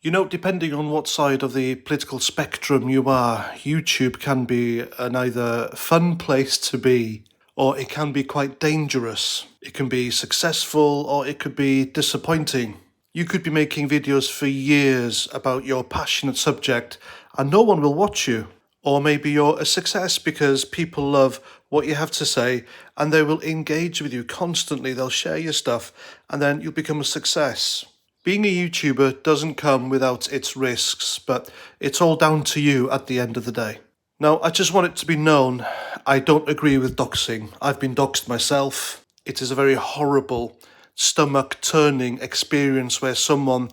You know, depending on what side of the political spectrum you are, YouTube can be an either fun place to be or it can be quite dangerous. It can be successful or it could be disappointing. You could be making videos for years about your passionate subject and no one will watch you. Or maybe you're a success because people love what you have to say and they will engage with you constantly. They'll share your stuff and then you'll become a success. Being a YouTuber doesn't come without its risks, but it's all down to you at the end of the day. Now, I just want it to be known, I don't agree with doxing. I've been doxed myself. It is a very horrible, stomach-turning experience where someone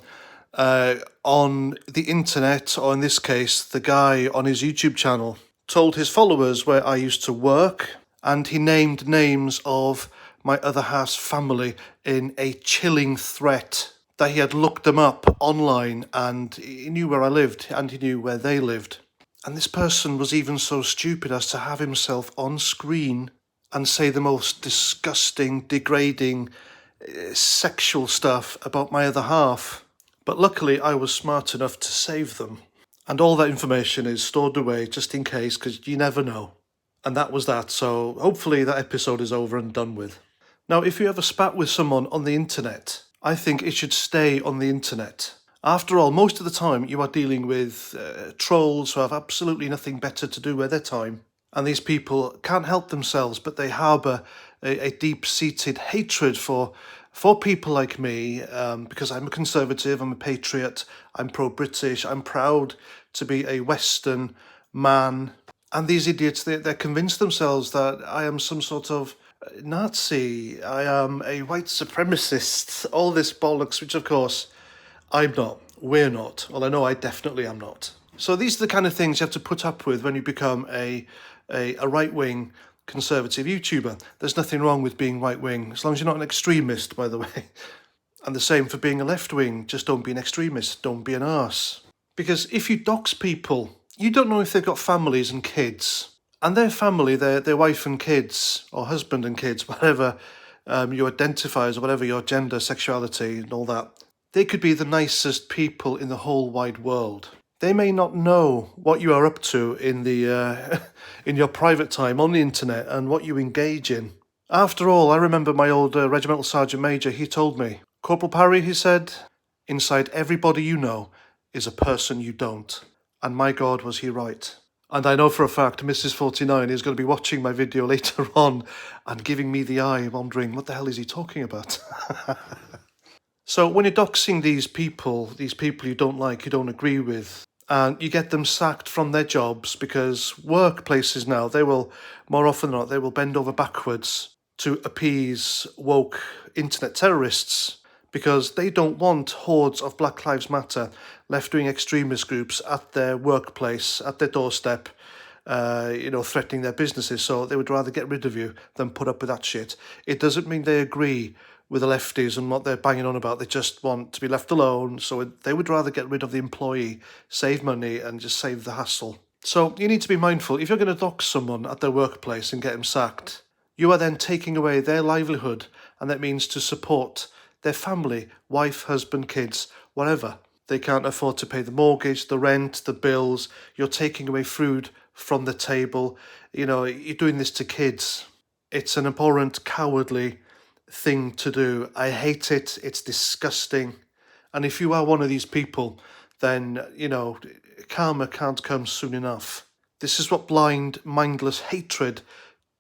on the internet, or in this case, the guy on his YouTube channel, told his followers where I used to work, and he named names of my other half's family in a chilling threat that he had looked them up online and he knew where I lived and he knew where they lived. And this person was even so stupid as to have himself on screen and say the most disgusting, degrading, sexual stuff about my other half. But luckily I was smart enough to save them. And all that information is stored away just in case, because you never know. And that was that, so hopefully that episode is over and done with. Now, if you ever spat with someone on the internet, I think it should stay on the internet. After all, most of the time you are dealing with trolls who have absolutely nothing better to do with their time. And these people can't help themselves, but they harbour a deep-seated hatred for people like me, because I'm a conservative, I'm a patriot, I'm pro-British, I'm proud to be a Western man. And these idiots, they're convinced themselves that I am some sort of Nazi, I am a white supremacist, all this bollocks, which of course I'm not, we're not. Well, I know I definitely am not. So these are the kind of things you have to put up with when you become a right-wing conservative YouTuber. There's nothing wrong with being right-wing, as long as you're not an extremist, by the way. And the same for being a left-wing, just don't be an extremist, don't be an arse. Because if you dox people, you don't know if they've got families and kids. And their family, their wife and kids, or husband and kids, whatever you identify as, or whatever your gender, sexuality and all that, they could be the nicest people in the whole wide world. They may not know what you are up to in in your private time on the internet and what you engage in. After all, I remember my old regimental sergeant major, he told me, Corporal Parry, he said, inside everybody you know is a person you don't. And my God, was he right. And I know for a fact Mrs. 49 is going to be watching my video later on and giving me the eye, wondering, what the hell is he talking about? So when you're doxing these people you don't like, you don't agree with, and you get them sacked from their jobs, because workplaces now, they will, more often than not, they will bend over backwards to appease woke internet terrorists, because they don't want hordes of Black Lives Matter, left-wing extremist groups at their workplace, at their doorstep, threatening their businesses. So they would rather get rid of you than put up with that shit. It doesn't mean they agree with the lefties and what they're banging on about. They just want to be left alone. So they would rather get rid of the employee, save money, and just save the hassle. So you need to be mindful. If you're going to dox someone at their workplace and get them sacked, you are then taking away their livelihood, and that means to support their family, wife, husband, kids, whatever. They can't afford to pay the mortgage, the rent, the bills. You're taking away food from the table. You're doing this to kids. It's an abhorrent, cowardly thing to do. I hate it. It's disgusting. And if you are one of these people, then, karma can't come soon enough. This is what blind, mindless hatred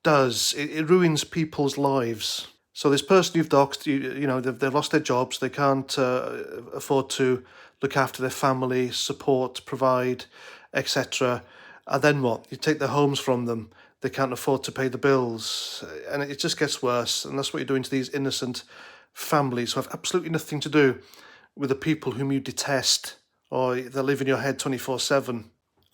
does. It ruins people's lives. So this person you've doxed, they've lost their jobs, they can't afford to look after their family, support, provide, etc. And then what? You take their homes from them, they can't afford to pay the bills, and it just gets worse. And that's what you're doing to these innocent families who have absolutely nothing to do with the people whom you detest, or they live in your head 24/7.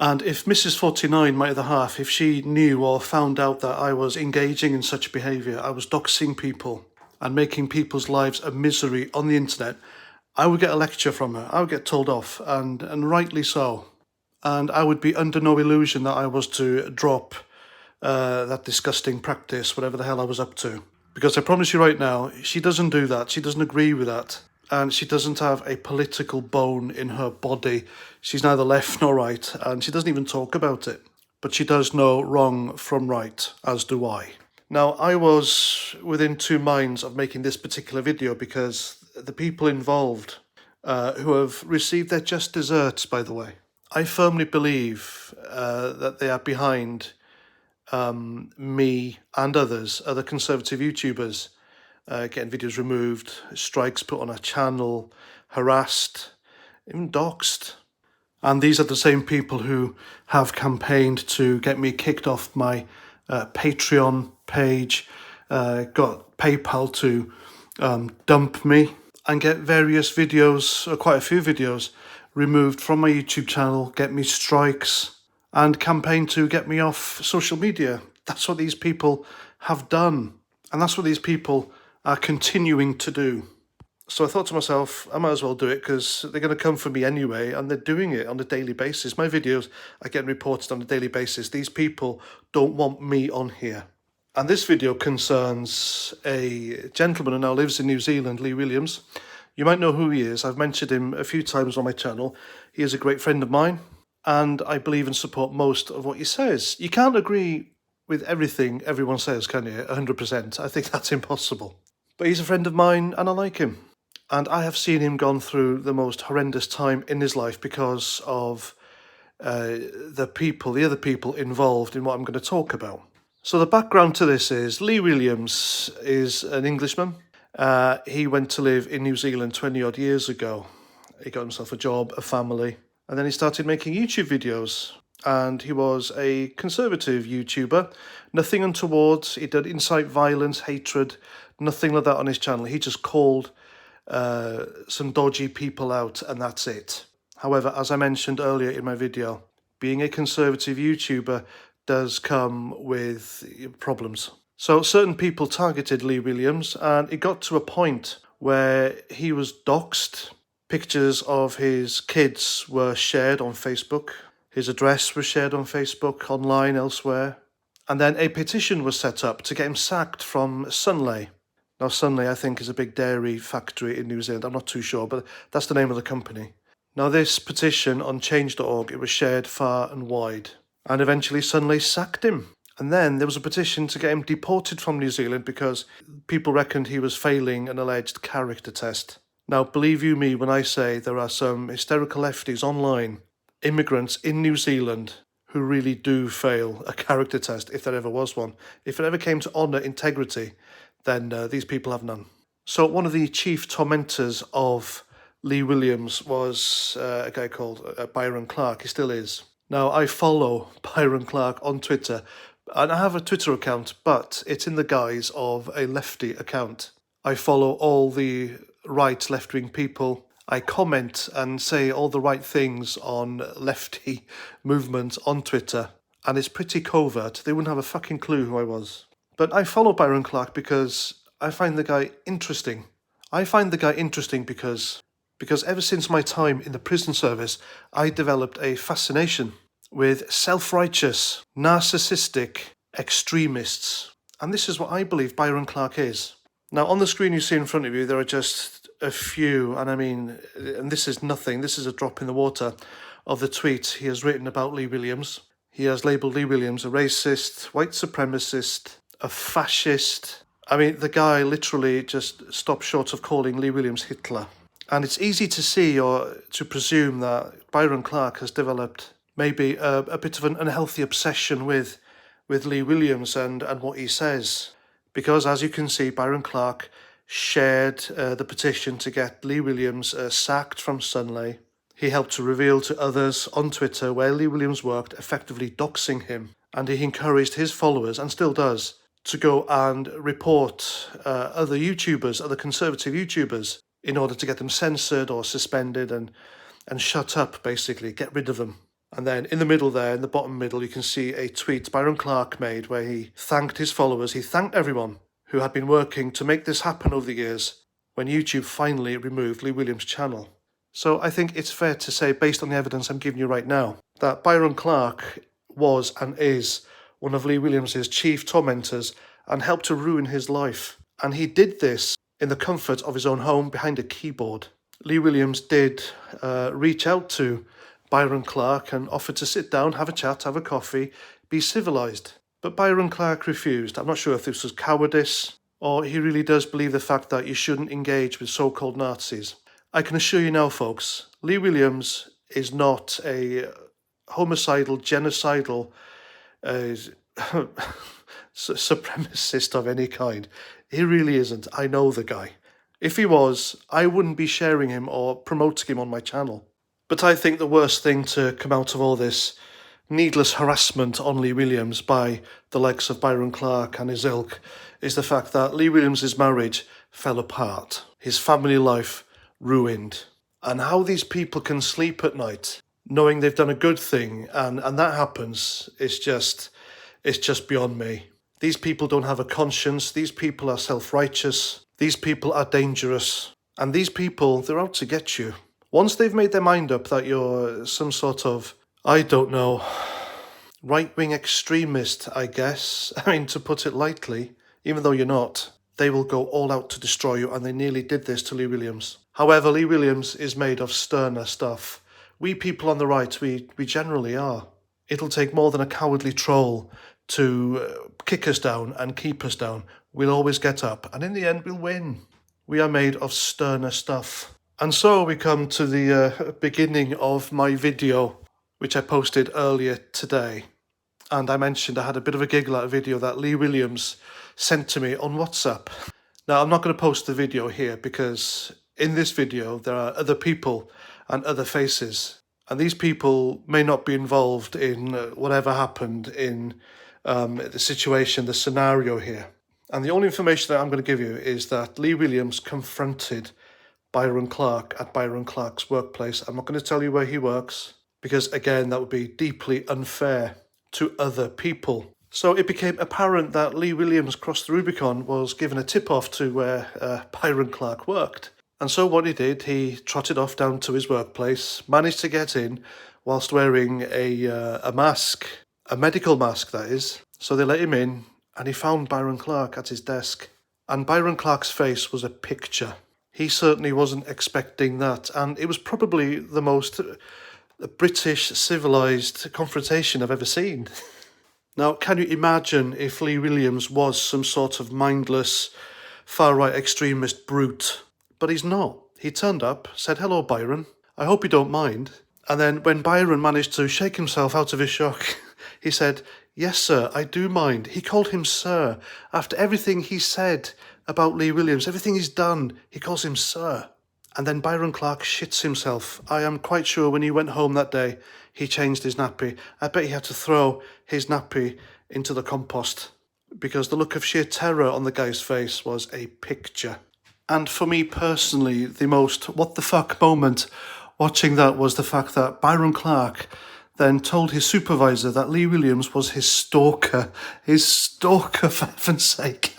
And if Mrs. 49, my other half, if she knew or found out that I was engaging in such behaviour, I was doxing people and making people's lives a misery on the internet, I would get a lecture from her. I would get told off, and rightly so. And I would be under no illusion that I was to drop that disgusting practice, whatever the hell I was up to. Because I promise you right now, she doesn't do that. She doesn't agree with that. and she doesn't have a political bone in her body. She's neither left nor right, and she doesn't even talk about it. But she does know wrong from right, as do I. Now, I was within two minds of making this particular video because the people involved, who have received their just desserts, by the way, I firmly believe that they are behind me and others, other conservative YouTubers, getting videos removed, strikes put on our channel, harassed, even doxxed. And these are the same people who have campaigned to get me kicked off my Patreon page, got PayPal to dump me, and get various videos, or quite a few videos, removed from my YouTube channel, get me strikes, and campaign to get me off social media. That's what these people have done. And that's what these people are continuing to do. So I thought to myself, I might as well do it because they're going to come for me anyway, and they're doing it on a daily basis. My videos are getting reported on a daily basis. These people don't want me on here. And this video concerns a gentleman who now lives in New Zealand, Lee Williams. You might know who he is. I've mentioned him a few times on my channel. He is a great friend of mine, and I believe and support most of what he says. You can't agree with everything everyone says, can you? 100%. I think that's impossible. But he's a friend of mine, and I like him. And I have seen him gone through the most horrendous time in his life because of the other people involved in what I'm going to talk about. So the background to this is Lee Williams is an Englishman. He went to live in New Zealand 20 odd years ago. He got himself a job, a family, and then he started making YouTube videos. And he was a conservative YouTuber, nothing untoward. He did incite violence, hatred, nothing like that on his channel. He just called some dodgy people out, and that's it. However, as I mentioned earlier in my video, being a conservative YouTuber does come with problems. So certain people targeted Lee Williams, and it got to a point where he was doxxed. Pictures of his kids were shared on Facebook. His address was shared on Facebook, online, elsewhere. And then a petition was set up to get him sacked from Sunlay. Now, Sunlay, I think, is a big dairy factory in New Zealand. I'm not too sure, but that's the name of the company. Now, this petition on change.org, it was shared far and wide. And eventually, Sunlay sacked him. And then there was a petition to get him deported from New Zealand because people reckoned he was failing an alleged character test. Now, believe you me when I say there are some hysterical lefties online, immigrants in New Zealand, who really do fail a character test, if there ever was one. If it ever came to honour integrity, then these people have none. So one of the chief tormentors of Lee Williams was a guy called Byron Clark. He still is. Now, I follow Byron Clark on Twitter, and I have a Twitter account, but it's in the guise of a Lefty account. I follow all the right left-wing people. I comment and say all the right things on Lefty movement on Twitter, and it's pretty covert. They wouldn't have a fucking clue who I was. But I follow Byron Clark because I find the guy interesting. I find the guy interesting because ever since my time in the prison service, I developed a fascination with self-righteous, narcissistic extremists. And this is what I believe Byron Clark is. Now, on the screen you see in front of you, there are just a few, and this is nothing, this is a drop in the water, of the tweets he has written about Lee Williams. He has labelled Lee Williams a racist, white supremacist, a fascist. I mean, the guy literally just stopped short of calling Lee Williams Hitler. And it's easy to see or to presume that Byron Clark has developed maybe a bit of an unhealthy obsession with Lee Williams and what he says. Because as you can see, Byron Clark shared the petition to get Lee Williams sacked from Sunlay. He helped to reveal to others on Twitter where Lee Williams worked, effectively doxing him. And he encouraged his followers, and still does, to go and report other YouTubers, other conservative YouTubers, in order to get them censored or suspended and shut up, basically, get rid of them. And then in the middle there, in the bottom middle, you can see a tweet Byron Clark made where he thanked his followers, he thanked everyone who had been working to make this happen over the years when YouTube finally removed Lee Williams' channel. So I think it's fair to say, based on the evidence I'm giving you right now, that Byron Clark was and is one of Lee Williams' chief tormentors and helped to ruin his life. And he did this in the comfort of his own home behind a keyboard. Lee Williams did reach out to Byron Clark and offered to sit down, have a chat, have a coffee, be civilised. But Byron Clark refused. I'm not sure if this was cowardice or he really does believe the fact that you shouldn't engage with so-called Nazis. I can assure you now, folks, Lee Williams is not a homicidal, genocidal supremacist of any kind. He really isn't. I know the guy. If he was, I wouldn't be sharing him or promoting him on my channel. But I think the worst thing to come out of all this needless harassment on Lee Williams by the likes of Byron Clark and his ilk is the fact that Lee Williams' marriage fell apart, his family life ruined, and how these people can sleep at night knowing they've done a good thing and that happens is just beyond me. These people don't have a conscience, these people are self-righteous, these people are dangerous, and these people, they're out to get you. Once they've made their mind up that you're some sort of, I don't know, right-wing extremist, I guess, I mean, to put it lightly, even though you're not, they will go all out to destroy you, and they nearly did this to Lee Williams. However, Lee Williams is made of sterner stuff. We people on the right, we generally are. It'll take more than a cowardly troll to kick us down and keep us down. We'll always get up, and in the end, we'll win. We are made of sterner stuff. And so we come to the beginning of my video, which I posted earlier today. And I mentioned I had a bit of a giggle at a video that Lee Williams sent to me on WhatsApp. Now, I'm not going to post the video here because in this video, there are other people and other faces. And these people may not be involved in whatever happened in the situation, the scenario here. And the only information that I'm going to give you is that Lee Williams confronted Byron Clark at Byron Clark's workplace. I'm not going to tell you where he works because, again, that would be deeply unfair to other people. So it became apparent that Lee Williams crossed the Rubicon was given a tip-off to where Byron Clark worked. And so what he did, he trotted off down to his workplace, managed to get in whilst wearing a mask, a medical mask that is. So they let him in and he found Byron Clark at his desk. And Byron Clark's face was a picture. He certainly wasn't expecting that. And it was probably the most British civilised confrontation I've ever seen. Now, can you imagine if Lee Williams was some sort of mindless, far-right extremist brute? But he's not. He turned up, said, "Hello, Byron. I hope you don't mind." And then when Byron managed to shake himself out of his shock, he said, "Yes, sir, I do mind." He called him sir. After everything he said about Lee Williams, everything he's done, he calls him sir. And then Byron Clark shits himself. I am quite sure when he went home that day, he changed his nappy. I bet he had to throw his nappy into the compost because the look of sheer terror on the guy's face was a picture. And for me personally, the most what the fuck moment watching that was the fact that Byron Clark then told his supervisor that Lee Williams was his stalker. His stalker, for heaven's sake.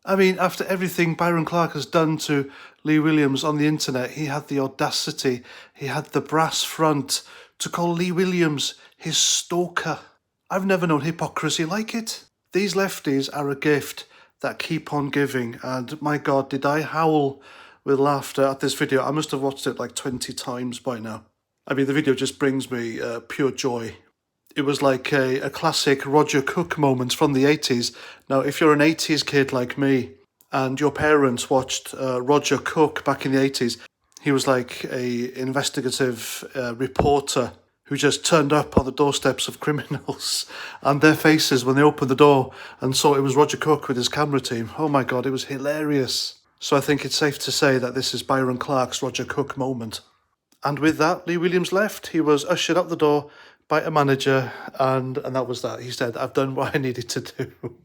I mean, after everything Byron Clark has done to Lee Williams on the internet, he had the audacity, he had the brass front to call Lee Williams his stalker. I've never known hypocrisy like it. These lefties are a gift that keep on giving, and my God, did I howl with laughter at this video. I must have watched it like 20 times by now. I mean, the video just brings me pure joy. It was like a classic Roger Cook moment from the 80s. Now, if you're an 80s kid like me, and your parents watched Roger Cook back in the 80s, he was like a investigative reporter who just turned up on the doorsteps of criminals and their faces when they opened the door and saw it was Roger Cook with his camera team. Oh my God, it was hilarious. So I think it's safe to say that this is Byron Clark's Roger Cook moment. And with that, Lee Williams left. He was ushered out the door by a manager and that was that. He said, "I've done what I needed to do."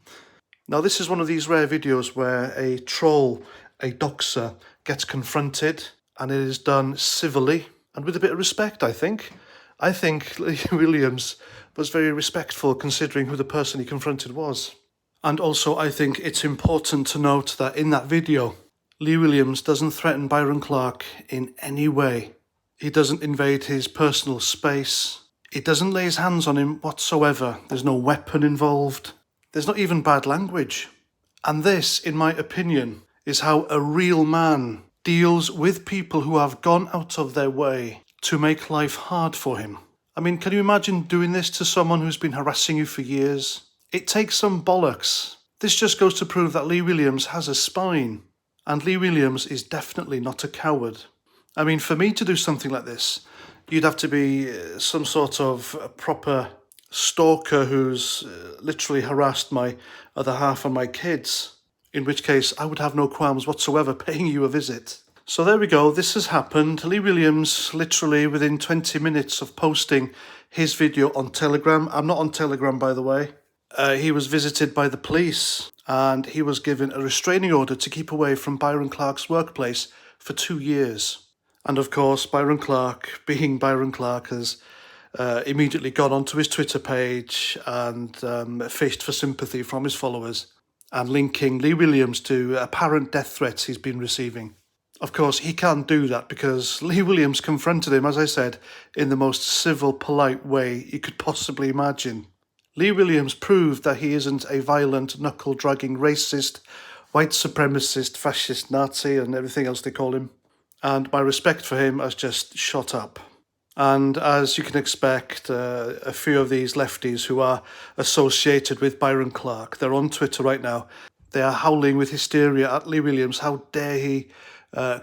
Now, this is one of these rare videos where a troll, a doxer, gets confronted and it is done civilly and with a bit of respect, I think. I think Lee Williams was very respectful considering who the person he confronted was. And also, I think it's important to note that in that video, Lee Williams doesn't threaten Byron Clark in any way. He doesn't invade his personal space. He doesn't lay his hands on him whatsoever. There's no weapon involved. There's not even bad language. And this, in my opinion, is how a real man deals with people who have gone out of their way to make life hard for him. I mean, can you imagine doing this to someone who's been harassing you for years? It takes some bollocks. This just goes to prove that Lee Williams has a spine. And Lee Williams is definitely not a coward. I mean, for me to do something like this, you'd have to be some sort of proper stalker who's literally harassed my other half and my kids, in which case I would have no qualms whatsoever paying you a visit. So there we go, this has happened. Lee Williams, literally within 20 minutes of posting his video on Telegram. I'm not on Telegram, by the way. He was visited by the police and he was given a restraining order to keep away from Byron Clark's workplace for 2 years. And of course, Byron Clark, being Byron Clark, has immediately gone onto his Twitter page and fished for sympathy from his followers and linking Lee Williams to apparent death threats he's been receiving. Of course, he can't do that because Lee Williams confronted him, as I said, in the most civil, polite way you could possibly imagine. Lee Williams proved that he isn't a violent, knuckle-dragging racist, white supremacist, fascist, Nazi and everything else they call him. And my respect for him has just shot up. And as you can expect, a few of these lefties who are associated with Byron Clark, they're on Twitter right now. They are howling with hysteria at Lee Williams. How dare he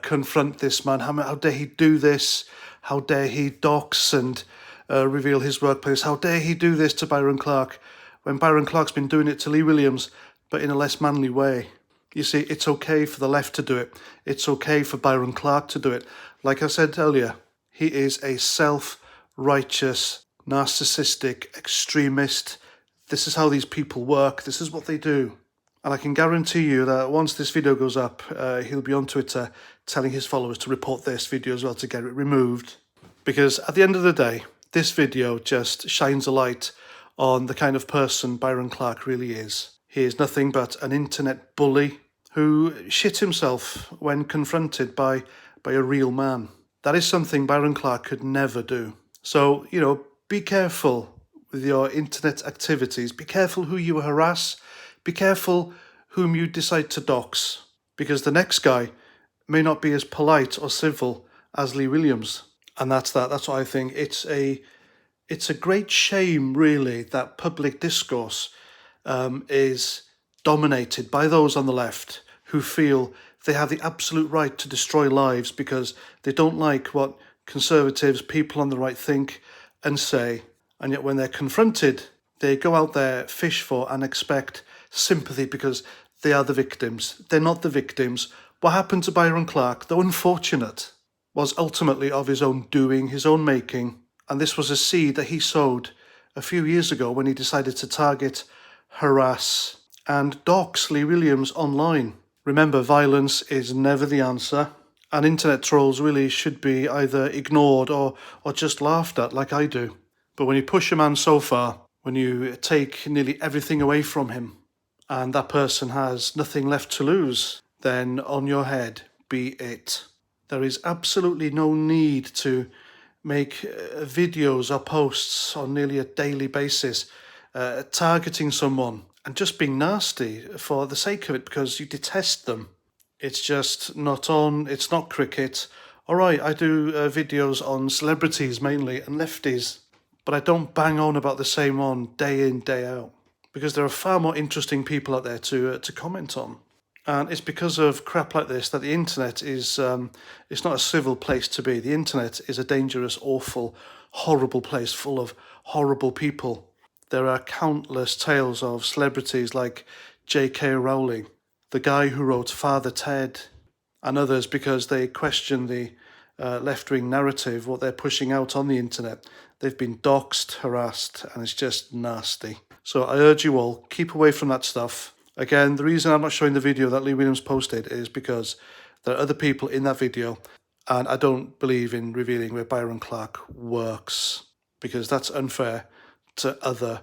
confront this man? How dare he do this? How dare he dox and reveal his workplace? How dare he do this to Byron Clark when Byron Clark's been doing it to Lee Williams, but in a less manly way? You see, it's okay for the left to do it. It's okay for Byron Clark to do it. Like I said earlier, he is a self-righteous, narcissistic extremist. This is how these people work. This is what they do. And I can guarantee you that once this video goes up, he'll be on Twitter telling his followers to report this video as well to get it removed. Because at the end of the day, this video just shines a light on the kind of person Byron Clark really is. He is nothing but an internet bully who shit himself when confronted by a real man. That is something Byron Clark could never do. So, be careful with your internet activities. Be careful who you harass. Be careful whom you decide to dox. Because the next guy may not be as polite or civil as Lee Williams. And that's that. That's what I think. It's a great shame, really, that public discourse is dominated by those on the left who feel they have the absolute right to destroy lives because they don't like what conservatives, people on the right think and say. And yet when they're confronted, they go out there, fish for and expect sympathy because they are the victims. They're not the victims. What happened to Byron Clark, though unfortunate, was ultimately of his own doing, his own making. And this was a seed that he sowed a few years ago when he decided to target, harass and dox Lee Williams online. Remember, violence is never the answer. And internet trolls really should be either ignored or just laughed at like I do. But when you push a man so far, when you take nearly everything away from him, and that person has nothing left to lose, then on your head be it. There is absolutely no need to make videos or posts on nearly a daily basis targeting someone and just being nasty for the sake of it because you detest them. It's just not on, it's not cricket. All right, I do videos on celebrities mainly and lefties, but I don't bang on about the same one day in, day out because there are far more interesting people out there to comment on. And it's because of crap like this that the internet is it's not a civil place to be. The internet is a dangerous, awful, horrible place full of horrible people. There are countless tales of celebrities like J.K. Rowling, the guy who wrote Father Ted, and others because they question the left-wing narrative, what they're pushing out on the internet. They've been doxed, harassed, and it's just nasty. So I urge you all, keep away from that stuff. Again, the reason I'm not showing the video that Lee Williams posted is because there are other people in that video, and I don't believe in revealing where Byron Clark works, because that's unfair to other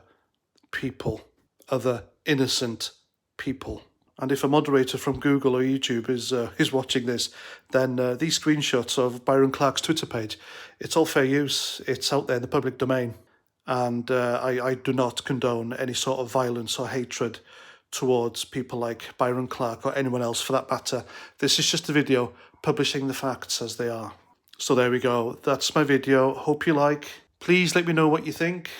people, other innocent people. And if a moderator from Google or YouTube is watching this, then these screenshots of Byron Clark's Twitter page, it's all fair use. It's out there in the public domain. And I do not condone any sort of violence or hatred towards people like Byron Clark or anyone else for that matter. This is just a video publishing the facts as they are. So there we go. That's my video. Hope you like. Please let me know what you think.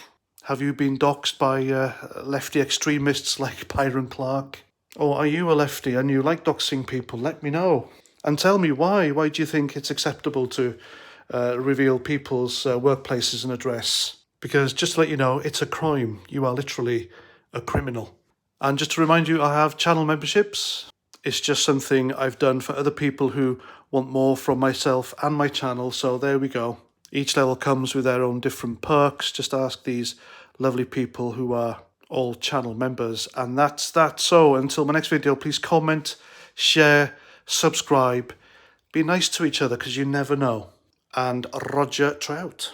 Have you been doxxed by lefty extremists like Byron Clark? Or are you a lefty and you like doxing people? Let me know. And tell me why. Why do you think it's acceptable to reveal people's workplaces and address? Because just to let you know, it's a crime. You are literally a criminal. And just to remind you, I have channel memberships. It's just something I've done for other people who want more from myself and my channel. So there we go. Each level comes with their own different perks. Just ask these lovely people who are all channel members. And that's that. So until my next video, please comment, share, subscribe. Be nice to each other because you never know. And Roger Trout.